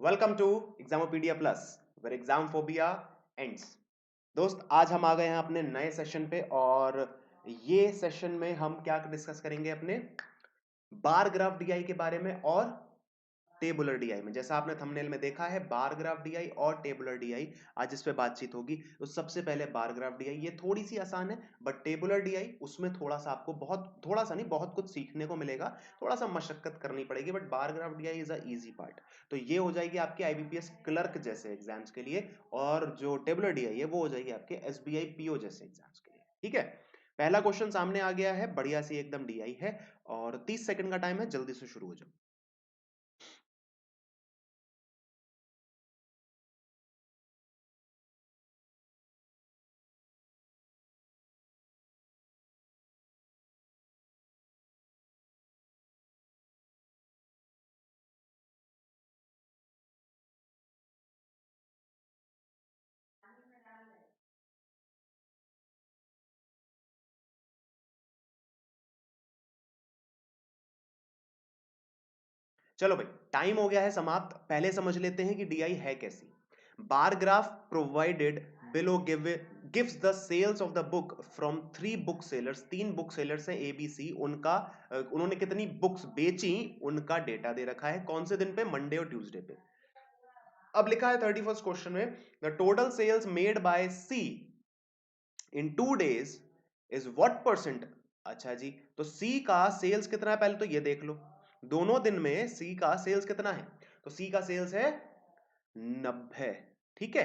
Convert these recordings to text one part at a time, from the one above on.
Welcome to Examopedia plus where exam phobia ends. दोस्त, आज हम आ गए हैं अपने नए सेशन पे और ये सेशन में हम क्या डिस्कस करेंगे अपने बार ग्राफ डीआई के बारे में और टेबुलर डीआई में। जैसा आपने थंबनेल में देखा है, बार ग्राफ डीआई और टेबुलर डीआई आज इस पे बातचीत होगी। तो सबसे पहले बार ग्राफ डीआई, ये थोड़ी सी आसान है, बट टेबुलर डीआई उसमें थोड़ा सा आपको थोड़ा सा नहीं, बहुत कुछ सीखने को मिलेगा, थोड़ा सा मशक्कत करनी पड़ेगी, but bar graph DI is a easy part. तो ये हो जाएगी आपके आईबीपीएस क्लर्क जैसे एग्जाम्स के लिए, और जो टेबुलर डीआई है वो हो जाएगी आपके एसबीआई पीओ जैसे एग्जाम्स के लिए। ठीक है, पहला क्वेश्चन सामने आ गया है, बढ़िया सी एकदम डीआई है और 30 सेकंड का टाइम है, जल्दी से शुरू हो जाओ। चलो भाई, टाइम हो गया है समाप्त। पहले समझ लेते हैं कि डीआई है कैसी। Bar graph provided below gives the sales of the book from three book sellers. तीन बुक सेलर्स हैं एबीसी, उनका उन्होंने कितनी बुक्स बेची उनका डेटा दे रखा है। कौन से दिन पे? मंडे और ट्यूसडे पे। अब लिखा है 31st क्वेश्चन में, the total sales made by C in 2 days is what percent. अच्छा जी, तो सी का सेल्स कितना है पहले तो ये देख लो। दोनों दिन में सी का सेल्स कितना है? तो सी का सेल्स है 90। ठीक है,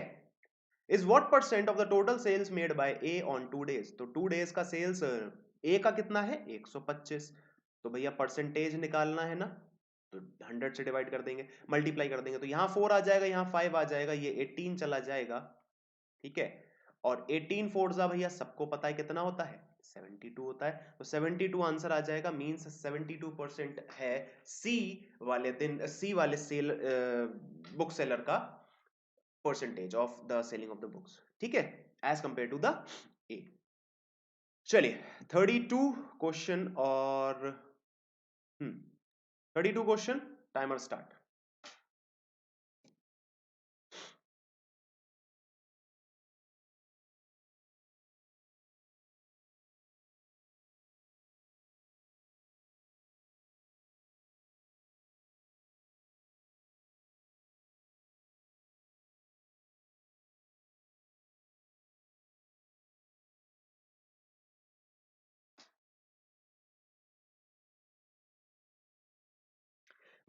is what percent of the total sales made by A on 2 days। तो 2 days का सेल्स ए का कितना है? 125। तो भैया परसेंटेज निकालना है ना, तो 100 से डिवाइड कर देंगे, मल्टीप्लाई कर देंगे, तो यहां 4 आ जाएगा, यहां 5 आ जाएगा, ये 18 चला जाएगा। ठीक है, और 18 फोर्जा भैया सबको पता है कितना होता है? 72 होता है। तो 72 आंसर आ जाएगा, मींस 72% है सी वाले दिन, सी वाले सेल बुक सेलर का percentage of the selling of the books. ठीक है, as compare to the A. चलिए 32 क्वेश्चन और 32 क्वेश्चन, टाइमर स्टार्ट।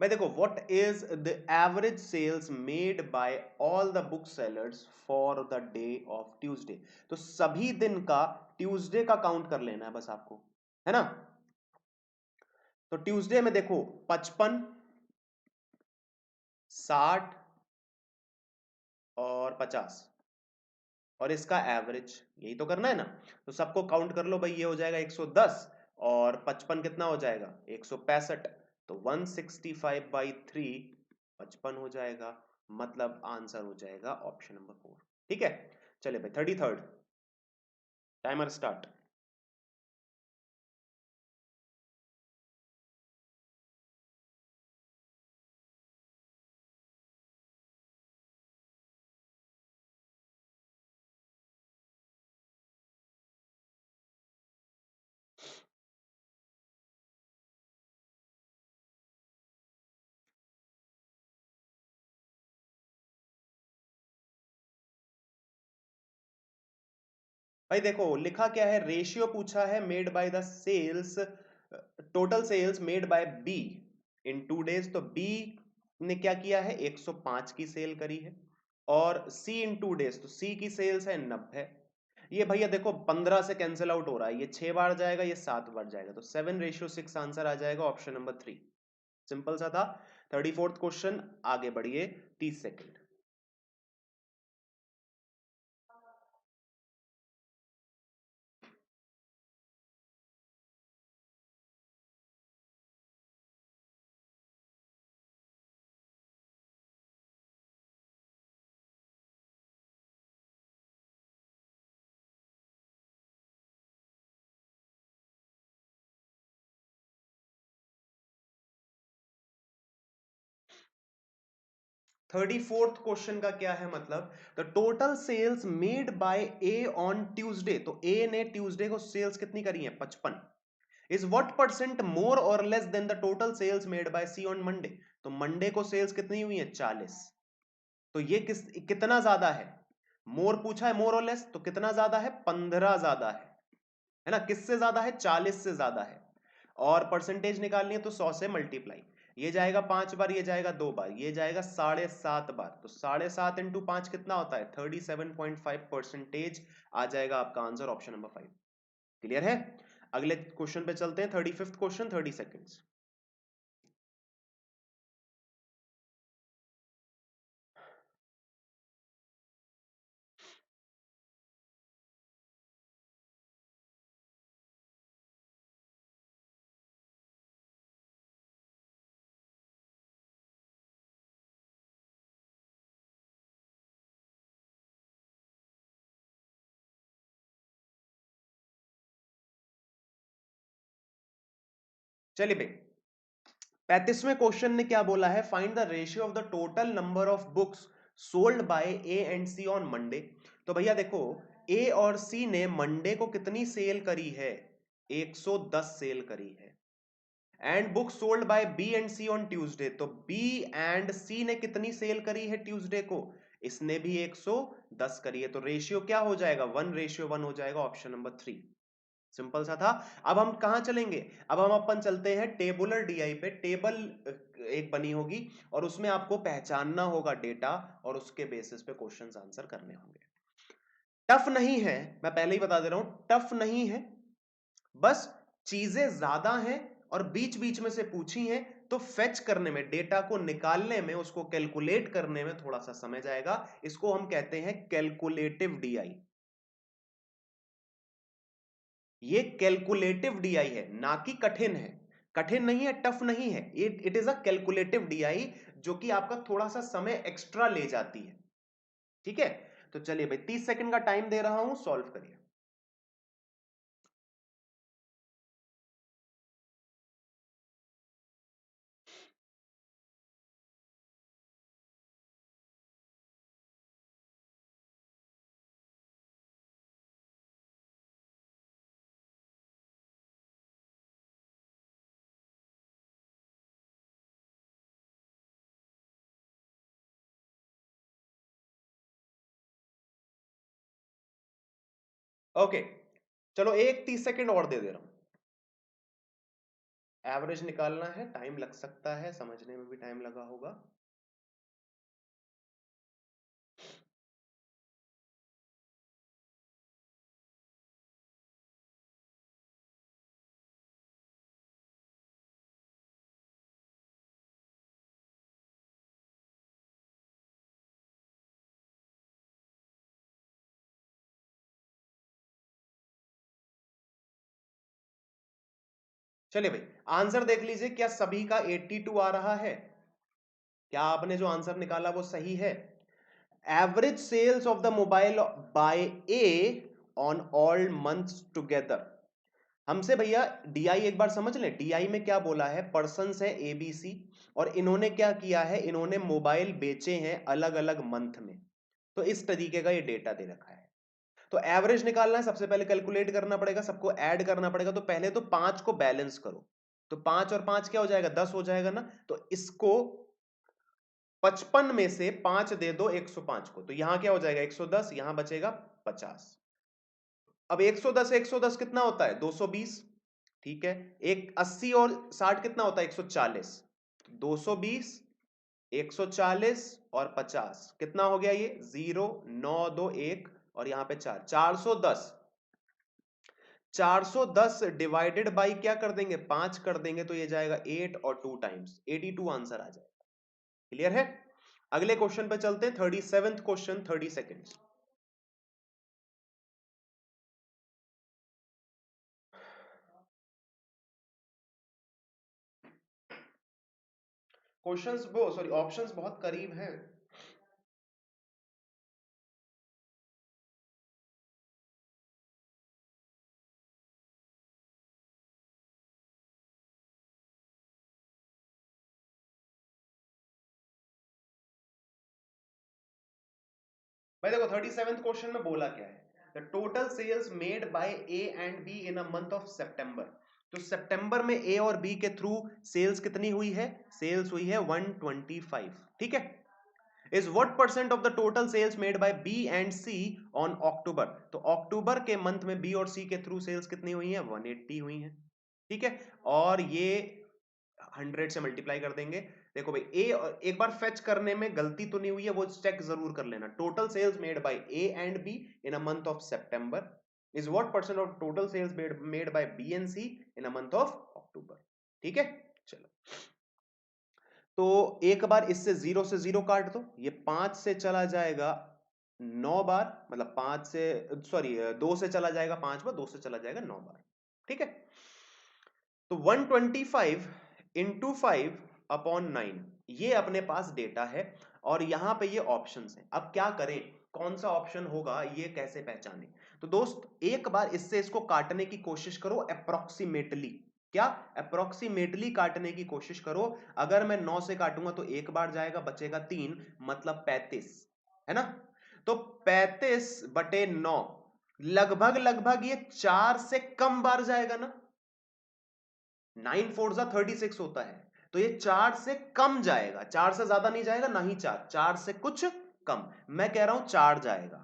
भाई देखो, what is the average sales made by all the book sellers for the day of Tuesday. तो सभी दिन का ट्यूसडे का काउंट कर लेना है बस आपको, है ना। तो ट्यूसडे में देखो 55, 60 और 50, और इसका एवरेज यही तो करना है ना। तो सबको काउंट कर लो भाई, ये हो जाएगा 110, और 55 कितना हो जाएगा? 165। तो 165/3 55 हो जाएगा, मतलब आंसर हो जाएगा ऑप्शन नंबर 4। ठीक है, चलिए भाई 33rd, टाइमर स्टार्ट। भाई देखो लिखा क्या है, रेशियो पूछा है made by the sales, total sales made by B in 2 days। तो बी ने क्या किया है? 105 की सेल करी है, और सी इन 2 days, तो सी की सेल्स है 90। ये भैया देखो 15 से कैंसिल आउट हो रहा है, ये 6 बार जाएगा, ये 7 बार जाएगा, तो 7:6 आंसर आ जाएगा ऑप्शन नंबर 3। सिंपल सा था। 34th क्वेश्चन, आगे बढ़िए, 30 सेकेंड। 34th क्वेश्चन का क्या है मतलब, the total sales made by A on Tuesday, तो ए ने ट्यूसडे को सेल्स कितनी करी है 55, इज व्हाट परसेंट मोर और less than the total sales made by C on Monday, तो मंडे को सेल्स कितनी हुई है 40, तो ये कितना ज्यादा है, मोर पूछा है मोर और लेस, तो कितना ज्यादा है 15 ज्यादा है ना, किससे ज्यादा है 40 से ज्यादा है, और परसेंटेज निकालनी है तो 100 से मल्टीप्लाई, ये जाएगा 5 बार, ये जाएगा 2 बार, ये जाएगा 7.5 बार, तो 7.5 इंटू 5 कितना होता है 37.5% आ जाएगा आपका आंसर ऑप्शन नंबर 5। क्लियर है? अगले क्वेश्चन पे चलते हैं, 35th क्वेश्चन 30 सेकेंड्स। चलिए भाई, 35वें क्वेश्चन ने क्या बोला है, find the ratio of the total number of books sold by A and C on Monday. तो भैया देखो, ए और सी ने मंडे को कितनी सेल करी है, 110 सेल करी है, and book sold by B and C on Tuesday, तो बी एंड सी ने कितनी सेल करी है ट्यूसडे को, इसने भी 110 करी है, तो रेशियो क्या हो जाएगा 1:1 हो जाएगा, ऑप्शन नंबर 3। सिंपल सा था। अब हम कहां चलेंगे, अब हम अपन चलते हैं टेबुलर डीआई पे, टेबल एक बनी होगी और उसमें आपको पहचानना होगा डेटा और उसके बेसिस पे क्वेश्चंस आंसर करने होंगे। टफ नहीं है, मैं पहले ही बता दे रहा हूं, टफ नहीं है, बस चीजें ज्यादा हैं और बीच बीच में से पूछी हैं, तो फेच करने में, डेटा को निकालने में, उसको कैलकुलेट करने में थोड़ा सा समय जाएगा, इसको हम कहते हैं कैलकुलेटिव डीआई। ये कैलकुलेटिव डीआई है, ना कि कठिन है, कठिन नहीं है, टफ नहीं है, it is a calculative DI, जो कि आपका थोड़ा सा समय एक्स्ट्रा ले जाती है। ठीक है, तो चलिए भाई 30 सेकंड का टाइम दे रहा हूं, सॉल्व करिए। ओके, चलो एक 30 सेकंड और दे रहा हूं, एवरेज निकालना है, टाइम लग सकता है, समझने में भी टाइम लगा होगा। चलिए भाई, आंसर देख लीजिए, क्या सभी का 82 आ रहा है, क्या आपने जो आंसर निकाला वो सही है? Average sales of the mobile by A on all months together, हमसे भैया डीआई एक बार समझ लें, डीआई में क्या बोला है, पर्संस है एबीसी, और इन्होंने क्या किया है, इन्होंने मोबाइल बेचे हैं अलग अलग मंथ में, तो इस तरीके का ये डेटा दे रखा है। तो एवरेज निकालना है, सबसे पहले कैलकुलेट करना पड़ेगा, सबको ऐड करना पड़ेगा, तो पहले तो 5 को बैलेंस करो, तो 5 और 5 क्या हो जाएगा 10 हो जाएगा ना, तो इसको 55 में से 5 दे दो 105 को, तो यहां क्या हो जाएगा 110, यहां बचेगा 50। अब 110 110 कितना होता है 220, ठीक है, एक 80 और 60 कितना होता है 140, 220 140 और 50 कितना हो गया, ये 0 9 2 1 और यहां पे 4, 410, 410 डिवाइडेड बाई क्या कर देंगे 5 कर देंगे, तो ये जाएगा 8 और 2 टाइम्स 82 आंसर आ जाएगा। क्लियर है? अगले क्वेश्चन पे चलते हैं, 37th क्वेश्चन 30 सेकेंड्स। क्वेश्चंस वो सॉरी ऑप्शंस बहुत करीब हैं। भाई देखो 37th क्वेश्चन में बोला क्या है, the total sales made by A and B in a month of September. तो सितंबर में ए और बी के थ्रू सेल्स कितनी हुई है, सेल्स हुई है 125, ठीक है। Is what percent of the total sales made by B and C on October. तो अक्टूबर के मंथ में बी और सी के थ्रू सेल्स कितनी हुई है, 180 हुई है, ठीक है। और ये 100 से मल्टीप्लाई कर देंगे। देखो भाई ए, एक बार फेच करने में गलती तो नहीं हुई है, वो चेक जरूर कर लेना। Total sales made by A and B in a month of September is what percent of total sales made by B and C in a month of October, ठीक है। चलो, तो एक बार इससे 0 से 0 काट दो, ये 5 से चला जाएगा 9 बार, मतलब 5 से, सॉरी 2 से चला जाएगा 5 बार, 2 से चला जाएगा 9 बार, ठीक है। तो 125 इंटू 5 अपॉन 9, ये अपने पास डेटा है और यहां पे ये ऑप्शंस हैं। अब क्या करें, कौन सा ऑप्शन होगा, ये कैसे पहचाने। तो दोस्त एक बार इससे इसको काटने की कोशिश करो अप्रोक्सीमेटली। क्या, अप्रोक्सीमेटली काटने की कोशिश करो। अगर मैं 9 से काटूंगा तो एक बार जाएगा, बचेगा 3, मतलब 35, है ना। तो 35/9 लगभग लगभग ये 4 से कम बार जाएगा ना। 9 4 36 होता है, तो ये 4 से कम जाएगा, 4 से ज्यादा नहीं जाएगा, ना ही 4, 4 से कुछ कम। मैं कह रहा हूं 4 जाएगा,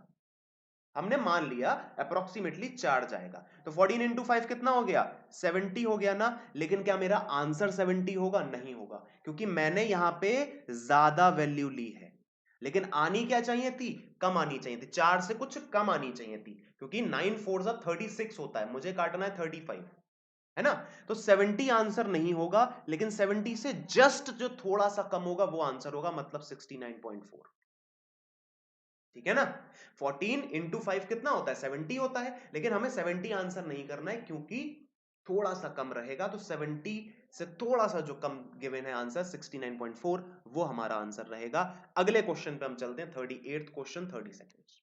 हमने मान लिया अप्रोक्सीमेटली 4 जाएगा। तो 14 इंटू 5 कितना हो गया, 70 हो गया ना। लेकिन क्या मेरा आंसर 70 होगा, नहीं होगा, क्योंकि मैंने यहां पे ज्यादा वैल्यू ली है। लेकिन आनी क्या चाहिए थी, कम आनी चाहिए थी, 4 से कुछ कम आनी चाहिए थी, क्योंकि 9 4 36 होता है, मुझे काटना है 35, है ना। तो 70 आंसर नहीं होगा, लेकिन 70 से जस्ट जो थोड़ा सा कम होगा वो आंसर होगा, मतलब 69.4, ठीक है ना। 14 इंटू 5 कितना होता है, 70 होता है, लेकिन हमें 70 आंसर नहीं करना है, क्योंकि थोड़ा सा कम रहेगा। तो 70 से थोड़ा सा जो कम गिवन है आंसर 69.4, वो हमारा आंसर रहेगा। अगले क्वेश्चन पे हम चलते हैं, 38th क्वेश्चन, 30 सेकेंड्स।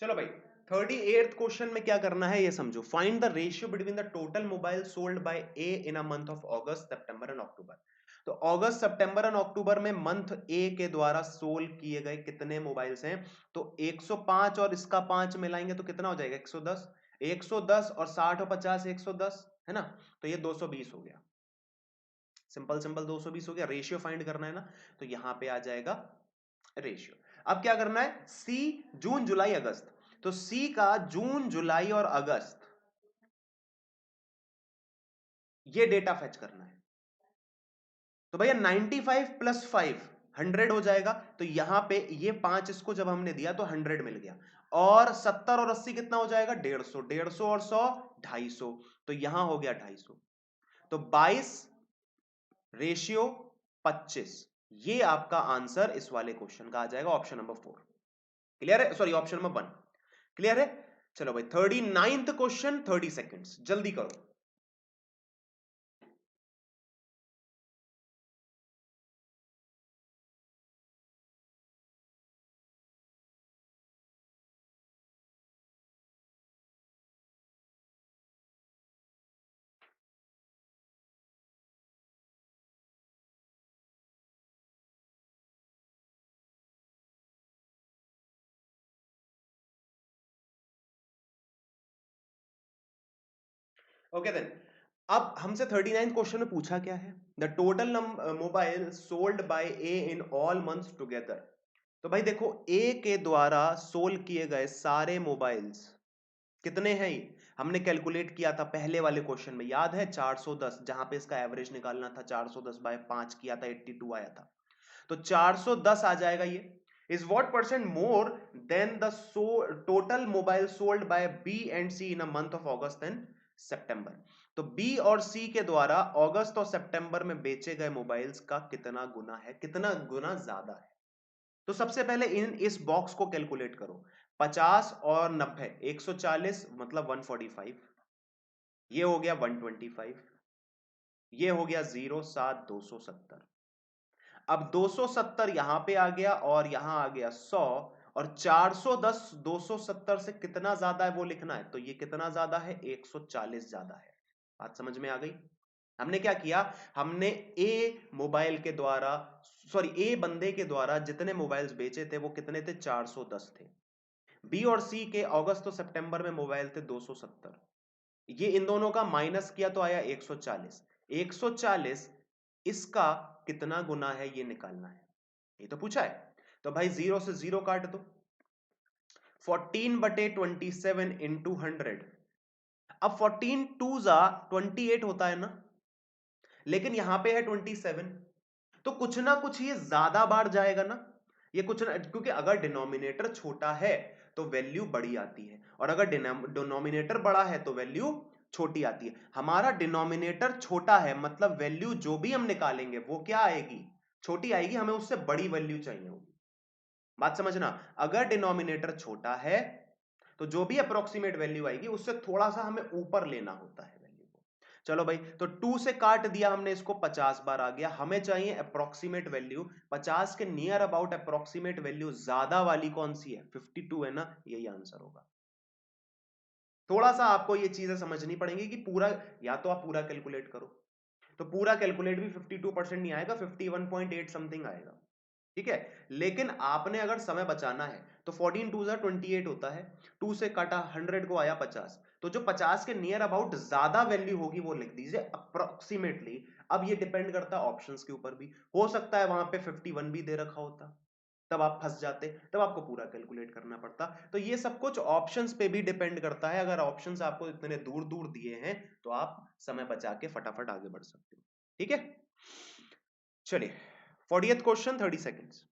चलो भाई, 38th क्वेश्चन में क्या करना है ये समझो। Find the ratio between the total mobile sold by A in a month of August September and October. तो अगस्त सितंबर एंड अक्टूबर में मंथ ए के द्वारा सोल किए गए कितने मोबाइल्स हैं। तो 105 और इसका 5 मिलाएंगे तो कितना हो जाएगा, 110। 110 और 60 और 50 110, है ना। तो ये 220 हो गया, सिंपल सिंपल 220 हो गया। रेशियो फाइंड करना है ना, तो यहां पे आ जाएगा रेशियो। अब क्या करना है, सी जून जुलाई अगस्त। तो सी का जून जुलाई और अगस्त, ये डेटा फेच करना है। तो भैया 95 प्लस 5 100 हो जाएगा। तो यहां पे ये 5 इसको जब हमने दिया तो 100 मिल गया। और 70 और 80 कितना हो जाएगा, 150, 150 और 100 250। तो यहां हो गया 250। तो 22 रेशियो 25, ये आपका आंसर इस वाले क्वेश्चन का आ जाएगा, ऑप्शन नंबर 4। क्लियर है, सॉरी ऑप्शन नंबर 1 क्लियर है। चलो भाई 39th क्वेश्चन, 30 सेकेंड्स, जल्दी करो। ओके देन, अब हमसे 39th क्वेश्चन में पूछा क्या है, the total mobile sold by A in all months together. तो भाई देखो ए के द्वारा सोल्ड किए गए सारे मोबाइल्स कितने हैं, ये हमने कैलकुलेट किया था पहले वाले क्वेश्चन में, याद है 410, जहां पे इसका एवरेज निकालना था, 410 बाय 5 किया था, 82 आया था। तो 410 आ जाएगा ये। Is what percent more than the total mobile sold by B and C in a month of August and September. तो बी और सी के द्वारा अगस्त और सितंबर में बेचे गए मोबाइल्स का कितना गुना है, कितना गुना ज्यादा है। तो सबसे पहले इस बॉक्स को कैलकुलेट करो। 50 और 90 140 मतलब 145, ये हो गया 125, ये हो गया 0 7 270। अब 270 यहां पे आ गया और यहां आ गया 100, और 410 270 से कितना ज्यादा है वो लिखना है। तो ये कितना ज्यादा है, 140 ज्यादा है। बात समझ में आ गई। हमने क्या किया, हमने ए मोबाइल के द्वारा, सॉरी ए बंदे के द्वारा जितने मोबाइल्स बेचे थे वो कितने थे, 410 थे। बी और सी के अगस्त और सितंबर में मोबाइल थे 270, ये इन दोनों का माइनस किया तो आया 140। 140 इसका कितना गुना है ये निकालना है, ये तो पूछा है। तो भाई 0 से 0 काट दो, 14/27 इंटू 100। अब 14 टू जा 28 होता है ना, लेकिन यहां पे है 27, तो कुछ ना कुछ ये ज्यादा बार जाएगा ना, ये कुछ ना, क्योंकि अगर डिनोमिनेटर छोटा है तो वैल्यू बड़ी आती है, और अगर डिनोमिनेटर बड़ा है तो वैल्यू छोटी आती है। हमारा डिनोमिनेटर छोटा है मतलब वैल्यू जो भी हम निकालेंगे वो क्या आएगी, छोटी आएगी, हमें उससे बड़ी वैल्यू चाहिए होगी। बात समझना, अगर डिनोमिनेटर छोटा है तो जो भी अप्रोक्सीमेट वैल्यू आएगी उससे थोड़ा सा हमें ऊपर लेना होता है वैल्यू को। चलो भाई, तो 2 से काट दिया हमने इसको, 50 बार आ गया। हमें चाहिए अप्रोक्सीमेट वैल्यू, 50 के नियर अबाउट अप्रोक्सीमेट वैल्यू ज्यादा वाली कौन सी है, 52 है ना, यही आंसर होगा। थोड़ा सा आपको ये चीजें समझनी पड़ेंगी कि पूरा, या तो आप पूरा कैलकुलेट करो, तो पूरा कैलकुलेट भी 52% नहीं आएगा, 51.8 समथिंग आएगा, ठीक है। लेकिन आपने अगर समय बचाना है तो 14 2 28 होता है, 2 से काटा 100 को आया 50, तो जो 50 के नियर अबाउट ज्यादा वैल्यू होगी वो लिख दीजिए अप्रोक्सीमेटली। अब ये डिपेंड करता है ऑप्शंस के ऊपर भी, हो सकता है वहां पे 51 भी दे रखा होता, तब आप फंस जाते, तब आपको पूरा कैलकुलेट करना पड़ता। तो ये सब कुछ ऑप्शंस पे भी डिपेंड करता है, अगर ऑप्शंस आपको इतने दूर दूर दिए हैं तो आप समय बचा के फटाफट आगे बढ़ सकते हो, ठीक है। चलिए 40th क्वेश्चन, 30 सेकेंड्स।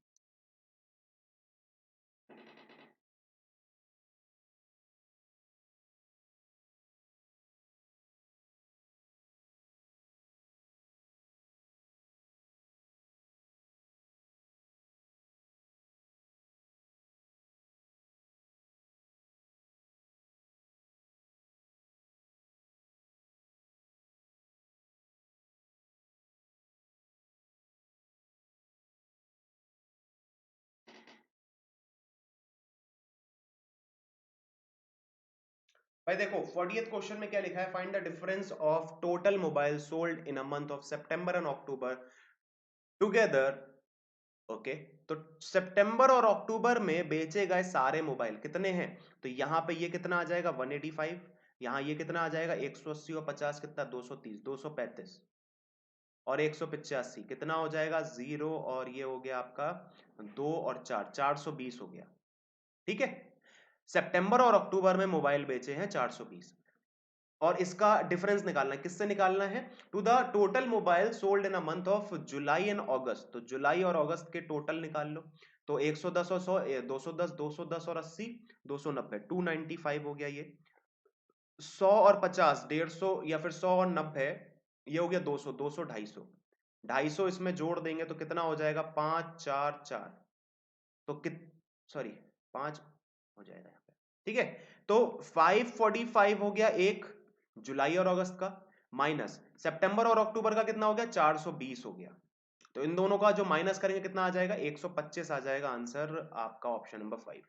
भाई देखो 40th क्वेश्चन में क्या लिखा है, find the difference of total mobile sold in a month of September and October together. Okay, तो सितंबर और अक्टूबर में बेचे गए सारे मोबाइल कितने हैं, तो यहां पे ये कितना आ जाएगा 185, यहां ये कितना आ जाएगा 180 और 50 कितना 230 235, और 185 कितना हो जाएगा 0, और ये हो गया आपका 2 और 4 420 हो गया, ठीक है। सितंबर और अक्टूबर में मोबाइल बेचे हैं 420, और इसका डिफरेंस निकालना है, किससे निकालना है, to the total mobile sold in a month of July and August. तो जुलाई और अगस्त के टोटल निकाल लो, तो 110 और 100 210 210 और 80 290 295 हो गया ये। 100 और 50 150, या फिर 100 और 90 ये हो गया 200 200 250, 250 इसमें जोड़ देंगे तो कितना हो जाएगा 544, तो कित सॉरी 5 हो जाएगा यहाँ पे, ठीक है। तो 545 हो गया एक जुलाई और अगस्त का, माइनस सितंबर और अक्टूबर का कितना हो गया 420 हो गया, तो इन दोनों का जो माइनस करेंगे कितना आ जाएगा 125 आ जाएगा, आंसर आपका ऑप्शन नंबर 5,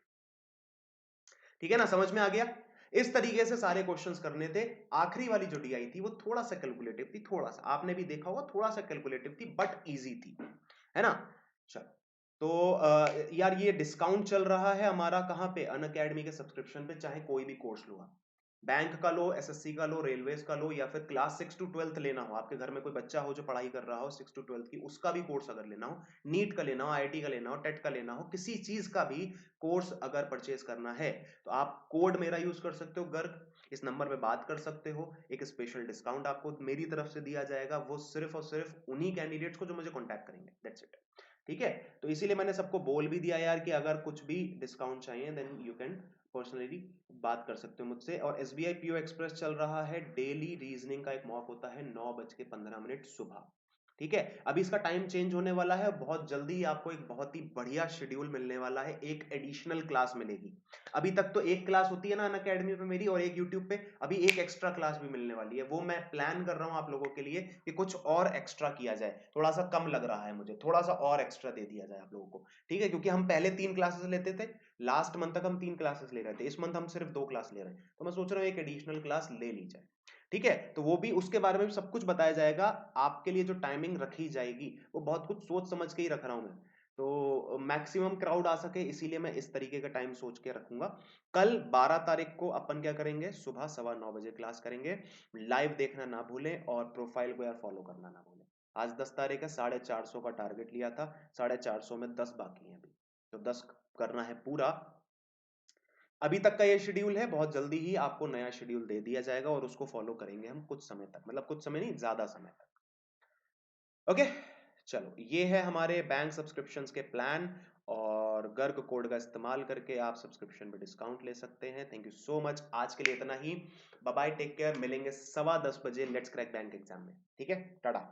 ठीक है ना, समझ में आ गया। इस तरीके से सारे क्वेश्चंस करने थे। आखिरी वाली जो डी आई थी वो थोड़ा सा कैलकुलेटिव थी, थोड़ा सा आपने भी देखा होगा, थोड़ा सा कैलकुलेटिव थी बट इजी थी, है ना। चल, तो यार ये डिस्काउंट चल रहा है हमारा कहाँ पे, अनअकैडमी के सब्सक्रिप्शन पे, चाहे कोई भी कोर्स लो आप, बैंक का लो, एसएससी का लो, रेलवेज का लो, या फिर क्लास 6 to 12 लेना हो, आपके घर में कोई बच्चा हो जो पढ़ाई कर रहा हो 6 to 12 की, उसका भी कोर्स अगर लेना हो, नीट का लेना हो, आईआईटी का लेना हो, टेट का लेना हो, किसी चीज का भी कोर्स अगर परचेज करना है तो आप कोड मेरा यूज कर सकते हो गर्ग, इस नंबर पे बात कर सकते हो, एक स्पेशल डिस्काउंट आपको मेरी तरफ से दिया जाएगा, वो सिर्फ और सिर्फ उन्हीं कैंडिडेट्स को जो मुझे कॉन्टैक्ट करेंगे, दैट्स इट, ठीक है। तो इसीलिए मैंने सबको बोल भी दिया यार कि अगर कुछ भी डिस्काउंट चाहिए देन यू कैन पर्सनली बात कर सकते हो मुझसे। और एसबीआई पीओ एक्सप्रेस चल रहा है, डेली रीजनिंग का एक मॉक होता है 9:15 सुबह, ठीक है। अभी इसका टाइम चेंज होने वाला है, बहुत जल्दी आपको एक बहुत ही बढ़िया शेड्यूल मिलने वाला है, एक एडिशनल क्लास मिलेगी। अभी तक तो एक क्लास होती है ना अनअकैडमी पे मेरी और एक यूट्यूब पे, अभी एक एक्स्ट्रा क्लास भी मिलने वाली है। वो मैं प्लान कर रहा हूँ आप लोगों के लिए कि कुछ और एक्स्ट्रा किया जाए, थोड़ा सा कम लग रहा है मुझे, थोड़ा सा और एक्स्ट्रा दे दिया जाए आप लोगों को, ठीक है। क्योंकि हम पहले 3 क्लासेस लेते थे, लास्ट मंथ तक हम 3 क्लासेस ले रहे थे, इस मंथ हम सिर्फ 2 क्लास ले रहे हैं, तो मैं सोच रहा हूँ एक एडिशनल क्लास ले ली जाए, ठीक है। तो वो भी, उसके बारे में भी सब कुछ बताया जाएगा आपके लिए। जो टाइमिंग रखी जाएगी वो बहुत कुछ सोच समझ के ही रख रहा हूं मैं, तो मैक्सिमम क्राउड आ सके इसीलिए मैं इस तरीके का टाइम सोच के रखूंगा। कल 12 तारीख को अपन क्या करेंगे, सुबह 9:15 बजे क्लास करेंगे। लाइव देखना ना भूलें और प्रोफाइल को यार फॉलो करना ना भूलें। आज 10 तारीख है, 450 का टारगेट लिया था, 450 में 10 बाकी है अभी, तो 10 करना है पूरा। अभी तक का ये शेड्यूल है, बहुत जल्दी ही आपको नया शेड्यूल दे दिया जाएगा और उसको फॉलो करेंगे हम कुछ समय तक, मतलब कुछ समय नहीं, ज्यादा समय तक। ओके, चलो ये है हमारे बैंक सब्सक्रिप्शंस के प्लान, और गर्ग कोड का इस्तेमाल करके आप सब्सक्रिप्शन पे डिस्काउंट ले सकते हैं। थैंक यू सो मच, आज के लिए इतना ही। बाय बाय, टेक केयर, मिलेंगे 10:15 बजे लेट्स क्रैक बैंक एग्जाम में, ठीक है, टाटा।